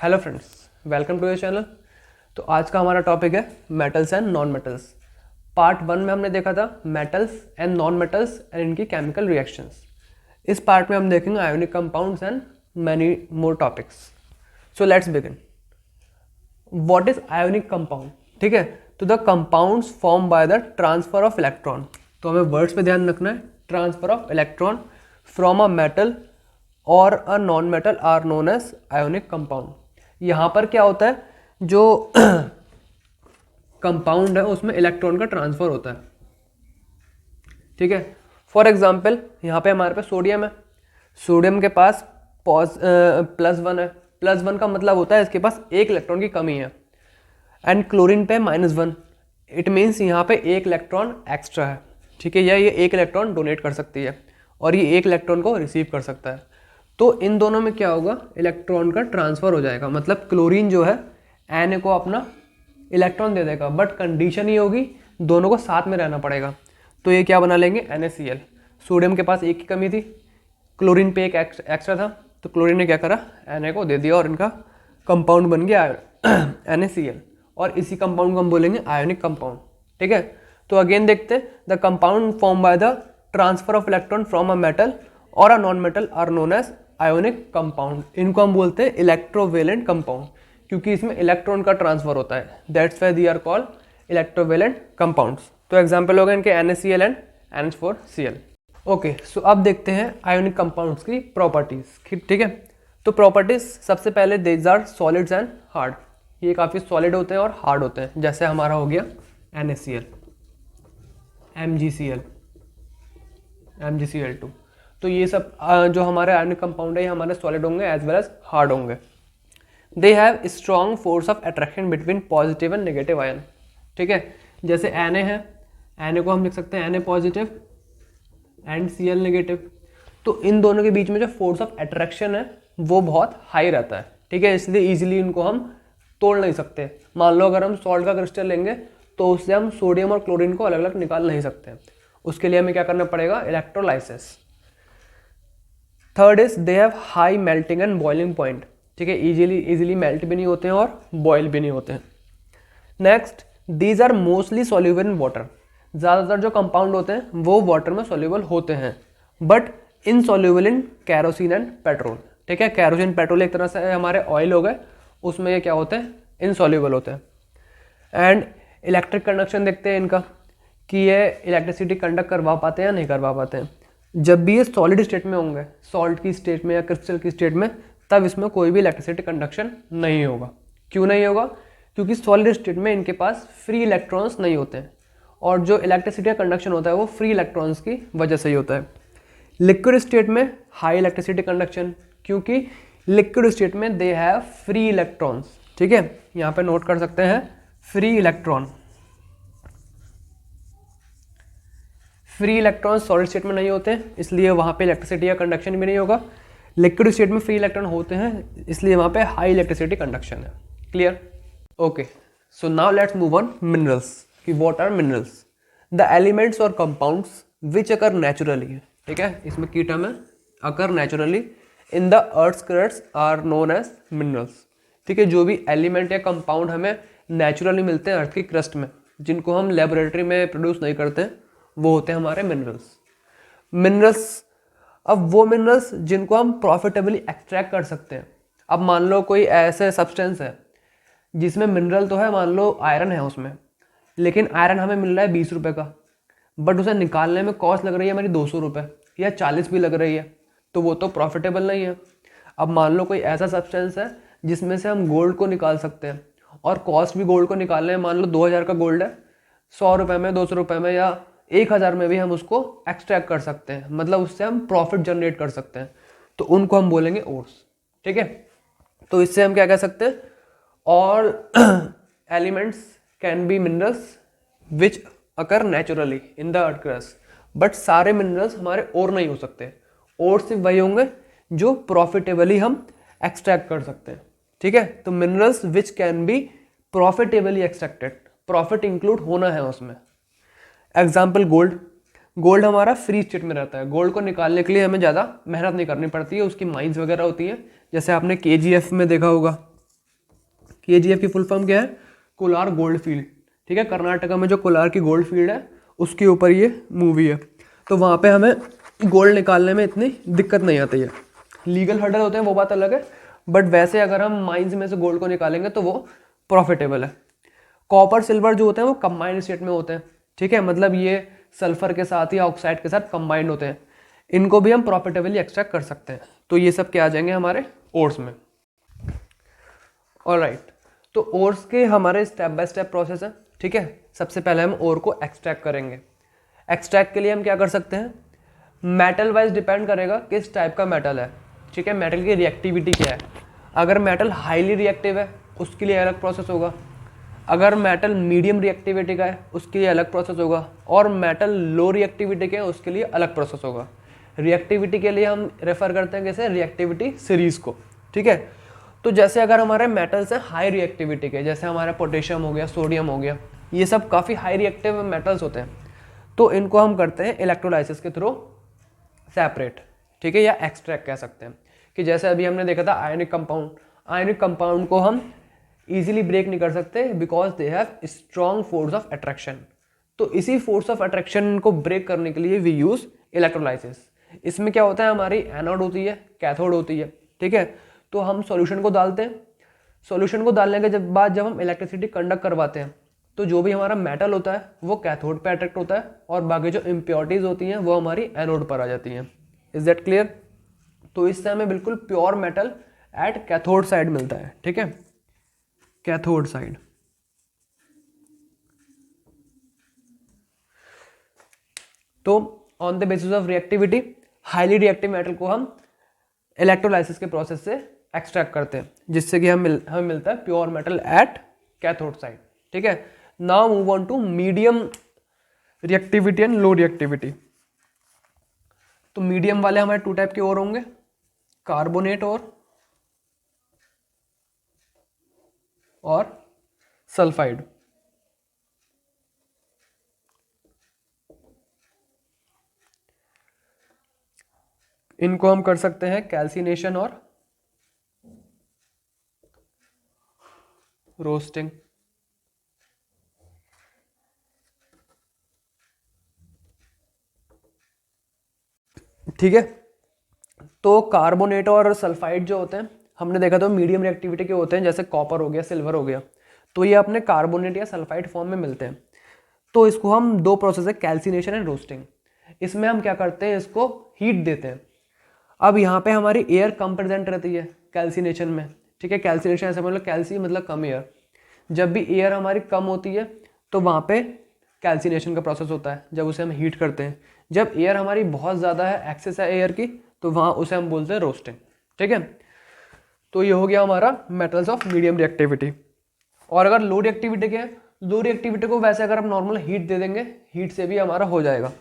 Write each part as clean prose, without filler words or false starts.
Hello friends, welcome to your channel. तो आज का हमारा टॉपिक है metals and non metals. Part 1 में हमने देखा था metals and non metals and इनकी केमिकल रिएक्शंस। इस पार्ट में हम देखेंगे ionic compounds and many more topics. So let's begin. What is ionic compound? ठीक है, तो the compounds form by the transfer of electron. तो हमें वर्ड्स पे ध्यान रखना है। Transfer of electron from a metal और a non metal are known as ionic compound. यहाँ पर क्या होता है, जो कंपाउंड है उसमें इलेक्ट्रॉन का ट्रांसफर होता है। ठीक है, फॉर एग्जाम्पल यहाँ पे हमारे पास सोडियम है। सोडियम के पास +1 है। +1 का मतलब होता है इसके पास एक इलेक्ट्रॉन की कमी है। एंड क्लोरीन पे -1, इट मीन्स यहाँ पे एक इलेक्ट्रॉन एक्स्ट्रा है। ठीक है, या ये एक इलेक्ट्रॉन डोनेट कर सकती है और ये एक इलेक्ट्रॉन को रिसीव कर सकता है। तो इन दोनों में क्या होगा, इलेक्ट्रॉन का ट्रांसफर हो जाएगा। मतलब क्लोरीन जो है Na को अपना इलेक्ट्रॉन दे देगा, बट कंडीशन ये होगी दोनों को साथ में रहना पड़ेगा। तो ये क्या बना लेंगे, NaCl। सोडियम के पास एक की कमी थी, क्लोरीन पे एक एक्स्ट्रा था, तो क्लोरीन ने क्या करा, Na को दे दिया और इनका कंपाउंड बन गया NaCl। और इसी कंपाउंड को हम बोलेंगे आयोनिक कंपाउंड। ठीक है, तो अगेन देखते, the compound form by the transfer of electron from a metal और a non metal are known as ionic compound. इनको हम बोलते हैं इलेक्ट्रोवेलेंट कंपाउंड, क्योंकि इसमें इलेक्ट्रॉन का ट्रांसफर होता है। That's why they are called electrovalent compounds. तो एग्जांपल हो गए इनके NaCl एंड NH4Cl। ओके, सो अब देखते हैं आयोनिक कंपाउंड्स की प्रॉपर्टीज। ठीक है, तो प्रॉपर्टीज सबसे पहले these are solids and hard. ये काफ़ी सॉलिड होते हैं और हार्ड होते हैं। जैसे हमारा हो गया NaCl, MgCl, MgCl2। तो ये सब जो हमारे आयोनिक कंपाउंड है ये हमारे सॉलिड होंगे एज वेल एज हार्ड होंगे। They have strong force of attraction between positive and negative ion. ठीक है, जैसे Na है, Na को हम लिख सकते हैं Na positive and Cl negative. तो इन दोनों के बीच में जो फोर्स ऑफ अट्रैक्शन है वो बहुत हाई रहता है। ठीक है, इसलिए ईजिली इनको हम तोड़ नहीं सकते। मान लो अगर हम सॉल्ट का क्रिस्टल लेंगे तो उससे हम सोडियम और क्लोरीन को अलग अलग निकाल नहीं सकते। उसके लिए हमें क्या करना पड़ेगा, electrolysis. Third is they have high melting and boiling point. ठीक है, इजीली मेल्ट भी नहीं होते हैं और बॉयल भी नहीं होते हैं। Next, these are mostly soluble in water. ज़्यादातर जो कंपाउंड होते हैं वो वाटर में सॉल्यूबल होते हैं, but insoluble in kerosene and petrol. ठीक है, कैरोसिन पेट्रोल एक तरह से हमारे ऑयल हो गए, उसमें ये क्या होते हैं, इनसॉल्यूबल होते हैं। एंड इलेक्ट्रिक कंडक्शन देखते हैं इनका, कि ये इलेक्ट्रिसिटी कंडक्ट करवा पाते हैं या नहीं करवा पाते हैं। जब भी ये सॉलिड स्टेट में होंगे, सॉल्ट की स्टेट में या क्रिस्टल की स्टेट में, तब इसमें कोई भी इलेक्ट्रिसिटी कंडक्शन नहीं होगा। क्यों नहीं होगा? क्योंकि सॉलिड स्टेट में इनके पास फ्री इलेक्ट्रॉन्स नहीं होते हैं, और जो इलेक्ट्रिसिटी का कंडक्शन होता है वो फ्री इलेक्ट्रॉन्स की वजह से ही होता है। लिक्विड स्टेट में हाई इलेक्ट्रिसिटी कंडक्शन, क्योंकि लिक्विड स्टेट में दे हैव फ्री इलेक्ट्रॉन्स। ठीक है, यहाँ पे नोट कर सकते हैं, free electron. Free electron solid state में नहीं होते हैं, इसलिए वहाँ पे इलेक्ट्रिसिटी का कंडक्शन भी नहीं होगा। लिक्विड स्टेट में फ्री इलेक्ट्रॉन होते हैं, इसलिए वहाँ पे हाई इलेक्ट्रिसिटी कंडक्शन है। Clear? Okay, so now let's move on minerals. कि what are minerals? The elements और कंपाउंड्स विच अकर नेचुरली। ठीक है, इसमें की टर्म है occur naturally in the earth's crust are known as minerals. ठीक है, जो भी एलिमेंट या कंपाउंड हमें नेचुरली मिलते हैं अर्थ की क्रस्ट में, जिनको हम लेबोरेटरी में प्रोड्यूस नहीं करते, वो होते हैं हमारे मिनरल्स। मिनरल्स, अब वो मिनरल्स जिनको हम प्रॉफिटेबली एक्सट्रैक्ट कर सकते हैं। अब मान लो कोई ऐसे सब्सटेंस है जिसमें मिनरल तो है, मान लो आयरन है उसमें, लेकिन आयरन हमें मिल रहा है 20 रुपये का, बट उसे निकालने में कॉस्ट लग रही है हमारी 200 रुपये या 40 भी लग रही है, तो वो तो प्रॉफिटेबल नहीं है। अब मान लो कोई ऐसा सब्सटेंस है जिसमें से हम गोल्ड को निकाल सकते हैं, और कॉस्ट भी गोल्ड को निकालने में मान लो 2000 का गोल्ड है, 100 रुपये में, 200 रुपये में या 1000 में भी हम उसको एक्सट्रैक्ट कर सकते हैं। मतलब उससे हम प्रॉफिट जनरेट कर सकते हैं, तो उनको हम बोलेंगे ओर्स। ठीक है, तो इससे हम क्या कह सकते हैं, all elements can be minerals which occur naturally in the earth crust, but सारे मिनरल्स हमारे और नहीं हो सकते। और सिर्फ वही होंगे जो प्रॉफिटेबली हम एक्सट्रैक्ट कर सकते हैं। ठीक है, तो minerals which can be profitably extracted, profit include होना है उसमें। Example gold. गोल्ड हमारा फ्री स्टेट में रहता है, गोल्ड को निकालने के लिए हमें ज़्यादा मेहनत नहीं करनी पड़ती है, उसकी माइंस वगैरह होती हैं, जैसे आपने KGF में देखा होगा, KGF की फुल फॉर्म क्या है? कोलार गोल्ड फील्ड, ठीक है, कर्नाटका में जो कोलार की गोल्ड फील्ड है उसके ऊपर ये मूवी है। तो वहाँ पे हमें गोल्ड निकालने में इतनी दिक्कत नहीं आती है। लीगल हर्डल होते हैं वो बात अलग है, बट वैसे अगर हम माइंस में से गोल्ड को निकालेंगे तो वो प्रॉफिटेबल है। कॉपर सिल्वर जो होते हैं वो कंबाइंड स्टेट में होते हैं, ठीक है, मतलब ये सल्फर के साथ या ऑक्साइड के साथ कंबाइंड होते हैं, इनको भी हम प्रॉफिटेबली एक्सट्रैक्ट कर सकते हैं। तो ये सब क्या आ जाएंगे हमारे ओर्स में। ऑलराइट, तो ओर्स के हमारे स्टेप बाय स्टेप प्रोसेस है, ठीक है। सबसे पहले हम ओर को एक्सट्रैक्ट करेंगे। एक्सट्रैक्ट के लिए हम क्या कर सकते हैं? मेटल वाइज डिपेंड करेगा किस टाइप का मेटल है, ठीक है, मेटल की रिएक्टिविटी क्या है। अगर मेटल हाईली रिएक्टिव है उसके लिए अलग प्रोसेस होगा, अगर मेटल मीडियम रिएक्टिविटी का है उसके लिए अलग प्रोसेस होगा, और मेटल लो रिएक्टिविटी के है उसके लिए अलग प्रोसेस होगा। रिएक्टिविटी के लिए हम रेफर करते हैं कैसे? रिएक्टिविटी सीरीज को, ठीक है। तो जैसे अगर हमारे मेटल्स हैं हाई रिएक्टिविटी के, जैसे हमारा पोटेशियम हो गया, सोडियम हो गया, ये सब काफ़ी हाई रिएक्टिव मेटल्स होते हैं, तो इनको हम करते हैं इलेक्ट्रोलाइसिस के थ्रू सेपरेट, ठीक है, या एक्सट्रैक्ट कह सकते हैं। कि जैसे अभी हमने देखा था आयनिक कंपाउंड, आयनिक कंपाउंड को हम इजीली ब्रेक नहीं कर सकते because they have strong force of attraction. तो इसी फोर्स ऑफ अट्रैक्शन को ब्रेक करने के लिए वी यूज इलेक्ट्रोलाइसिस। इसमें क्या होता है? हमारी एनोड होती है, कैथोड होती है, ठीक है। तो हम सॉल्यूशन को डालते हैं, सॉल्यूशन को डालने के बाद जब हम इलेक्ट्रिसिटी कंडक्ट करवाते हैं तो जो भी हमारा मेटल होता है वो कैथोड पे अट्रैक्ट होता है, और बाकी जो इम्प्योरिटीज होती हैं वो हमारी एनोड पर आ जाती हैं। Is that clear? तो इससे हमें बिल्कुल pure metal at cathode side मिलता है, ठीक है, कैथोड साइड। तो on the basis of reactivity highly reactive metal को हम इलेक्ट्रोलाइसिस के प्रोसेस से एक्सट्रैक्ट करते हैं, जिससे कि हमें मिलता है pure metal at cathode side, ठीक है। Now move on to medium reactivity and low reactivity. तो मीडियम वाले हमारे टू टाइप के और होंगे, कार्बोनेट और सल्फाइड। इनको हम कर सकते हैं कैल्सिनेशन और रोस्टिंग, ठीक है। तो कार्बोनेट और सल्फाइड जो होते हैं हमने देखा तो मीडियम रिएक्टिविटी के होते हैं, जैसे कॉपर हो गया, सिल्वर हो गया, तो ये अपने कार्बोनेट या सल्फाइड फॉर्म में मिलते हैं। तो इसको हम दो प्रोसेस है, कैल्सिनेशन एंड रोस्टिंग। इसमें हम क्या करते हैं? इसको हीट देते हैं। अब यहाँ पे हमारी एयर कम प्रेजेंट रहती है कैल्सिनेशन में, ठीक है। कैल्सिनेशन ऐसा मतलब कैल्सी मतलब कम एयर, जब भी एयर हमारी कम होती है तो वहाँ पे कैल्सिनेशन का प्रोसेस होता है, जब उसे हम हीट करते हैं। जब एयर हमारी बहुत ज़्यादा है, एक्सेस है एयर की, तो वहाँ उसे हम बोलते हैं रोस्टिंग, ठीक है। तो ये हो गया हमारा मेटल्स ऑफ मीडियम रिएक्टिविटी। और अगर लो रिएक्टिविटी के हैं, लो रिएक्टिविटी को वैसे अगर हम नॉर्मल हीट दे देंगे, हीट से भी हमारा हो जाएगा।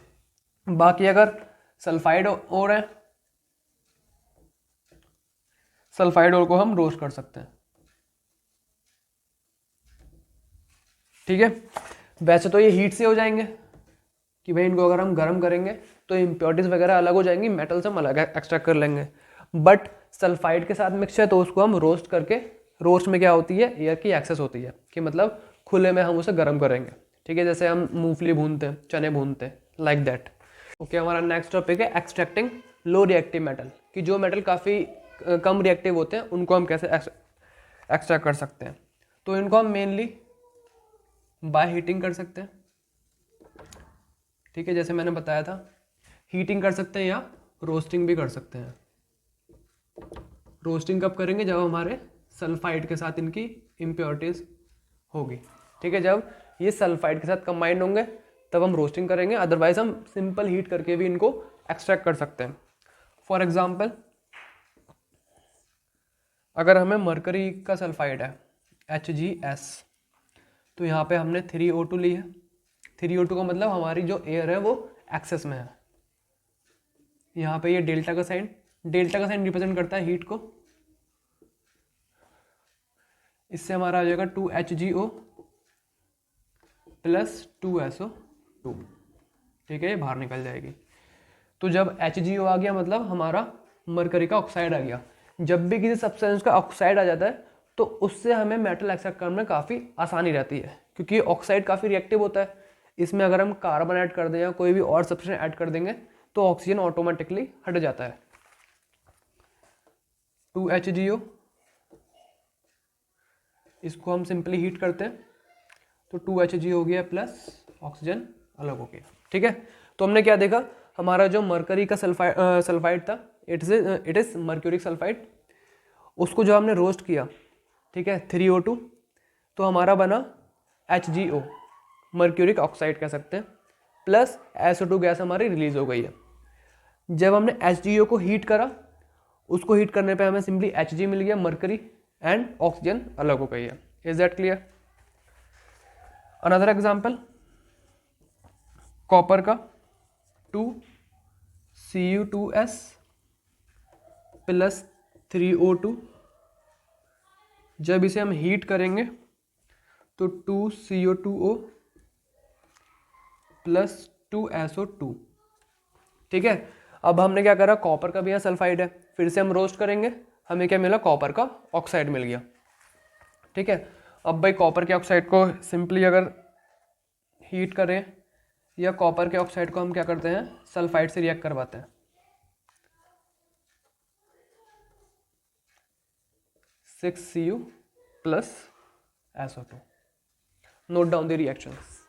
बाकी अगर सल्फाइड और है, सल्फाइड और को हम रोस्ट कर सकते हैं, ठीक है। वैसे तो ये हीट से हो जाएंगे कि भाई इनको अगर हम गर्म करेंगे तो इम्प्योरिटीज वगैरह अलग हो जाएंगी, मेटल से हम अलग एक्सट्रैक्ट कर लेंगे। बट सल्फाइड के साथ मिक्स है तो उसको हम रोस्ट करके, रोस्ट में क्या होती है? एयर की एक्सेस होती है, कि मतलब खुले में हम उसे गर्म करेंगे, ठीक है, जैसे हम मूंगफली भूनते हैं, चने भूनते हैं, लाइक दैट। ओके, हमारा नेक्स्ट टॉपिक है एक्सट्रैक्टिंग लो रिएक्टिव मेटल, कि जो मेटल काफ़ी कम रिएक्टिव होते हैं उनको हम कैसे एक्सट्रैक्ट कर सकते हैं। तो इनको हम मेनली बाय हीटिंग कर सकते हैं, ठीक है, जैसे मैंने बताया था, हीटिंग कर सकते हैं या रोस्टिंग भी कर सकते हैं। रोस्टिंग कब करेंगे? जब हमारे सल्फाइड के साथ इनकी इम्प्योरिटीज होगी, ठीक है, जब ये सल्फाइड के साथ कंबाइंड होंगे तब हम रोस्टिंग करेंगे, अदरवाइज हम सिंपल हीट करके भी इनको एक्सट्रैक्ट कर सकते हैं। फॉर एग्जाम्पल, अगर हमें मरकरी का सल्फाइड है HgS, तो यहाँ पे हमने 3O2 ली है। 3O2 का मतलब हमारी जो एयर है वो एक्सेस में है। यहाँ पे ये डेल्टा का साइन रिप्रेजेंट करता है हीट को। इससे हमारा आ जाएगा 2HgO प्लस 2SO2, ठीक है, ये बाहर निकल जाएगी। तो जब HgO आ गया मतलब हमारा मरकरी का ऑक्साइड आ गया। जब भी किसी सब्सटेंस का ऑक्साइड आ जाता है तो उससे हमें मेटल एक्सट्रैक्ट करने में काफ़ी आसानी रहती है, क्योंकि ऑक्साइड काफ़ी रिएक्टिव होता है। इसमें अगर हम कार्बन ऐड कर दें या कोई भी और सब्सटेंस ऐड कर देंगे तो ऑक्सीजन ऑटोमेटिकली हट जाता है। 2HgO, इसको हम सिंपली हीट करते हैं तो 2HgO हो गया प्लस ऑक्सीजन अलग हो गया। ठीक है, तो हमने क्या देखा, हमारा जो मरकरी का सल्फाइड था, इट इज मर्क्यूरिक सल्फाइड, उसको जो हमने रोस्ट किया, ठीक है, 3O2, तो हमारा बना HgO, मर्क्यूरिक ऑक्साइड कह सकते हैं, प्लस SO2 गैस हमारी रिलीज हो गई है। जब हमने HgO को हीट करा, उसको हीट करने पे हमें सिंपली Hg मिल गया, मर्करी एंड ऑक्सीजन अलग हो गई है। Is that clear? Another example, copper का 2Cu2S प्लस 3O2, जब इसे हम हीट करेंगे तो 2CO2O प्लस 2SO2। ठीक है, अब हमने क्या करा, कॉपर का भी यहाँ सल्फाइड है, फिर से हम रोस्ट करेंगे, हमें क्या मिला, कॉपर का ऑक्साइड मिल गया। ठीक है, अब भाई कॉपर के ऑक्साइड को सिंपली अगर हीट करें या कॉपर के ऑक्साइड को हम क्या करते हैं, सल्फाइड से रिएक्ट करवाते हैं, 6Cu plus SO2। Note down the reactions.